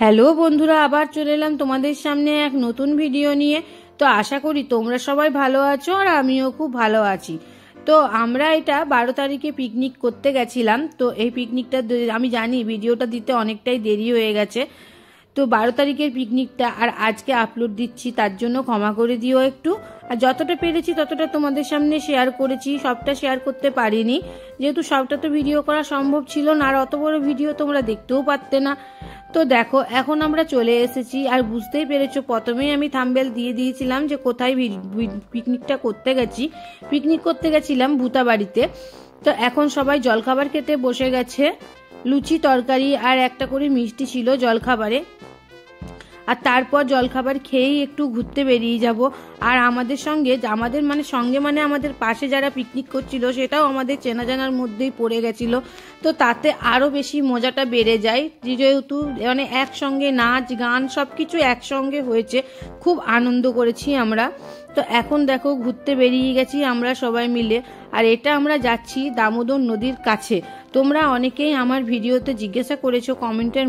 Hello বন্ধুরা, আবার চলে এলাম তোমাদের সামনে এক নতুন ভিডিও নিয়ে। তো আশা করি তোমরা সবাই ভালো আছো আর আমিও খুব ভালো আছি। তো আমরা এটা 12 তারিখে পিকনিক করতে গেছিলাম। তো এই পিকনিকটা আমি জানি ভিডিওটা দিতে অনেকটাই দেরি হয়ে গেছে। তো 12 তারিখের পিকনিকটা আর আজকে আপলোড দিচ্ছি, তার জন্য ক্ষমা করে দিও একটু। আর যতটা পেরেছি ততটা তোমাদের সামনে শেয়ার করেছি, সবটা শেয়ার করতে পারিনি যেহেতু সবটা তো ভিডিও করা সম্ভব ছিল না, আর অত বড় ভিডিও তোমরা দেখতেও পারতে না। তো দেখো এখন আমরা চলে এসেছি, আর বুঝতেই পেরেছো প্রথমেই আমি থাম্বনেল দিয়ে দিয়েছিলাম যে কোথায় পিকনিকটা করতে গেছি। পিকনিক করতে গেছিলাম ভূতাবাড়িতে। তো এখন সবাই জলখাবার খেতে বসে গেছে। লুচি তরকারি আর একটা করে মিষ্টি ছিল জলখাবারে। আর তারপর জলখাবার খেয়েই একটু ঘুরতে বেরিয়ে যাব। আর আমাদের সঙ্গে আমাদের পাশে যারা পিকনিক করছিল সেটাও আমাদের চেনা জানার মধ্যেই পড়ে গেছিল। তো তাতে আরও বেশি মজাটা বেড়ে যায়, যেহেতু মানে একসঙ্গে নাচ গান সব কিছু একসঙ্গে হয়েছে, খুব আনন্দ করেছি আমরা। তো এখন দেখো ঘুরতে বেরিয়ে গেছি আমরা সবাই মিলে, আর এটা আমরা যাচ্ছি দামোদর নদীর কাছে। তোমরা অনেকেই আমার ভিডিওতে জিজ্ঞাসা করেছো কমেন্টের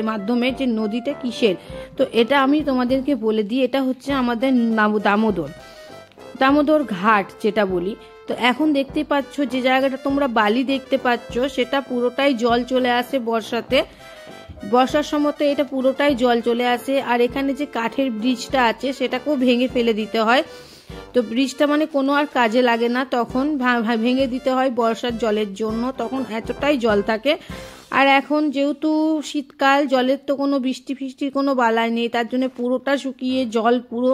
মাধ্যমে যে নদীটা কিসের। তো এটা আমি তোমাদেরকে বলে দিই, এটা হচ্ছে আমাদের দামোদর ঘাট যেটা বলি। তো এখন দেখতে পাচ্ছ যে জায়গাটা তোমরা বালি দেখতে পাচ্ছ সেটা পুরোটাই জল চলে আসে বর্ষার সময়, তো এটা পুরোটাই জল চলে আসে। আর এখানে যে কাঠের ব্রিজটা আছে সেটাকেও ভেঙে ফেলে দিতে হয়। তো ব্রিজটা মানে কোনো আর কাজে লাগে না, তখন ভেঙে দিতে হয় বর্ষার জলের জন্য, তখন এতটাই জল থাকে। আর এখন যেহেতু শীতকাল, জলের তো কোনো বৃষ্টির কোনো বালাই নেই, তার জন্য পুরোটা শুকিয়ে জল পুরো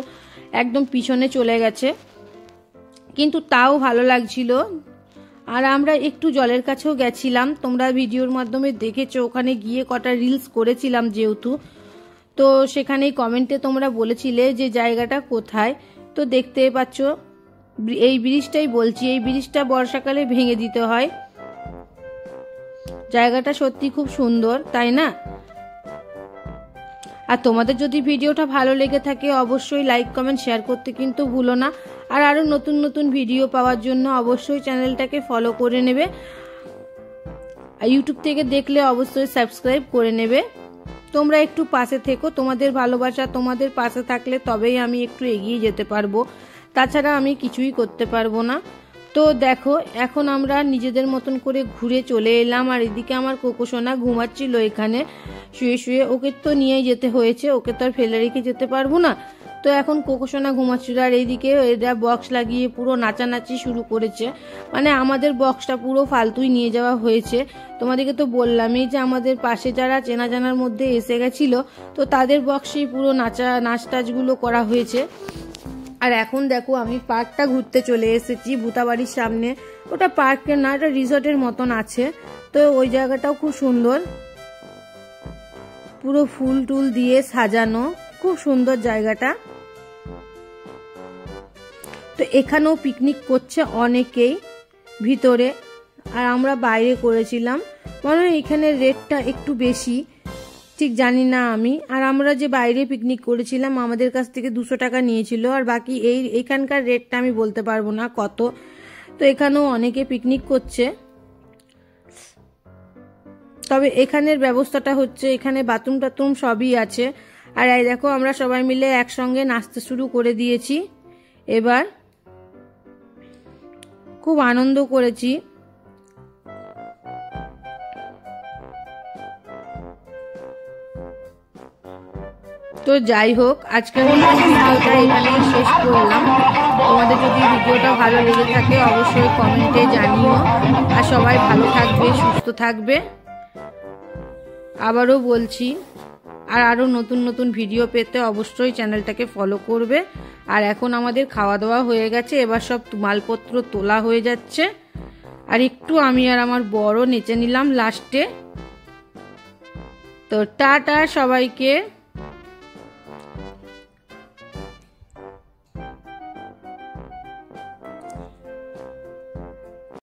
একদম পিছনে চলে গেছে, কিন্তু তাও ভালো লাগছিল। আর আমরা একটু জলের কাছেও গেছিলাম, তোমরা ভিডিওর মাধ্যমে দেখেছো, ওখানে গিয়ে কটা রিলস করেছিলাম যেহেতু। তো সেখানেই কমেন্টে তোমরা বলেছিলে যে জায়গাটা কোথায়। তো দেখতে পাচ্ছ এই ব্রিজটাই বলছি, এই ব্রিজটা বর্ষাকালে ভেঙে দিতে হয়। জায়গাটা সত্যি খুব সুন্দর, তাই না? আর তোমাদের যদি ভিডিওটা ভালো লেগে থাকে অবশ্যই লাইক কমেন্ট শেয়ার করতে কিন্তু ভুলো না। আর আরো নতুন নতুন ভিডিও পাওয়ার জন্য অবশ্যই চ্যানেলটাকে ফলো করে নেবে, আর ইউটিউব থেকে দেখলে অবশ্যই সাবস্ক্রাইব করে নেবে। তোমরা একটু পাশে থেকো, তোমাদের ভালোবাসা তোমাদের পাশে থাকলে তবেই আমি একটু এগিয়ে যেতে পারবো, তাছাড়া আমি কিছুই করতে পারবো না। তো দেখো এখন আমরা নিজেদের মতন করে ঘুরে চলে এলাম, আর এদিকে আমার কোকোসোনা ঘুমাচ্ছিল এখানে শুয়ে শুয়ে, ওকে তো নিয়েই যেতে হয়েছে, ওকে তো আর ফেলে রেখে যেতে পারবো না। তো এখন কোকোসোনা ঘুমাচ্ছিল, আর এইদিকে এরা বক্স লাগিয়ে পুরো নাচানাচি শুরু করেছে। মানে আমাদের বক্সটা পুরো ফালতুই নিয়ে যাওয়া হয়েছে। তোমাদেরকে তো বললামই যে আমাদের পাশে যারা চেনা জানার মধ্যে এসে গেছিল, তো তাদের বক্সেই পুরো নাচ টাচগুলো করা হয়েছে। আর এখন দেখো আমি পার্কটা ঘুরতে চলে এসেছি ভূতাবাড়ির সামনে। ওটা পার্কের না, এটা রিসর্টের মতন আছে। তো ওই জায়গাটাও খুব সুন্দর, পুরো ফুল টুল দিয়ে সাজানো, খুব সুন্দর জায়গাটা। তো এখানেও পিকনিক করছে অনেকেই ভিতরে, আর আমরা বাইরে করেছিলাম। মনে হয় এখানে রেটটা একটু বেশি, ঠিক জানি না আমি। আর আমরা যে বাইরে পিকনিক করেছিলাম আমাদের কাছ থেকে 200 টাকা নিয়েছিল, আর বাকি এইখানকার রেটটা আমি বলতে পারবো না কত। তো এখানেও অনেকে পিকনিক করছে, তবে এখানের ব্যবস্থাটা হচ্ছে এখানে বাথরুম টাথরুম সবই আছে। আর এই দেখো আমরা সবাই মিলে একসঙ্গে নাচতে শুরু করে দিয়েছি, এবার খুব আনন্দ করেছি। তো যাই হোক, আজকের ভিডিওটা এখানে শেষ করলাম। তোমাদের যদি ভিডিওটা ভালো লেগে থাকে অবশ্যই কমেন্টে জানিও, আর সবাই ভালো থাকবে সুস্থ থাকবে আবারও বলছি। আর আরও নতুন নতুন ভিডিও পেতে অবশ্যই চ্যানেলটাকে ফলো করবে। আর এখন আমাদের খাওয়া দাওয়া হয়ে গেছে, এবার সব মালপত্র তোলা হয়ে যাচ্ছে, আর একটু আমি আর আমার বড় নেচে নিলাম লাস্টে। তো টাটা সবাইকে।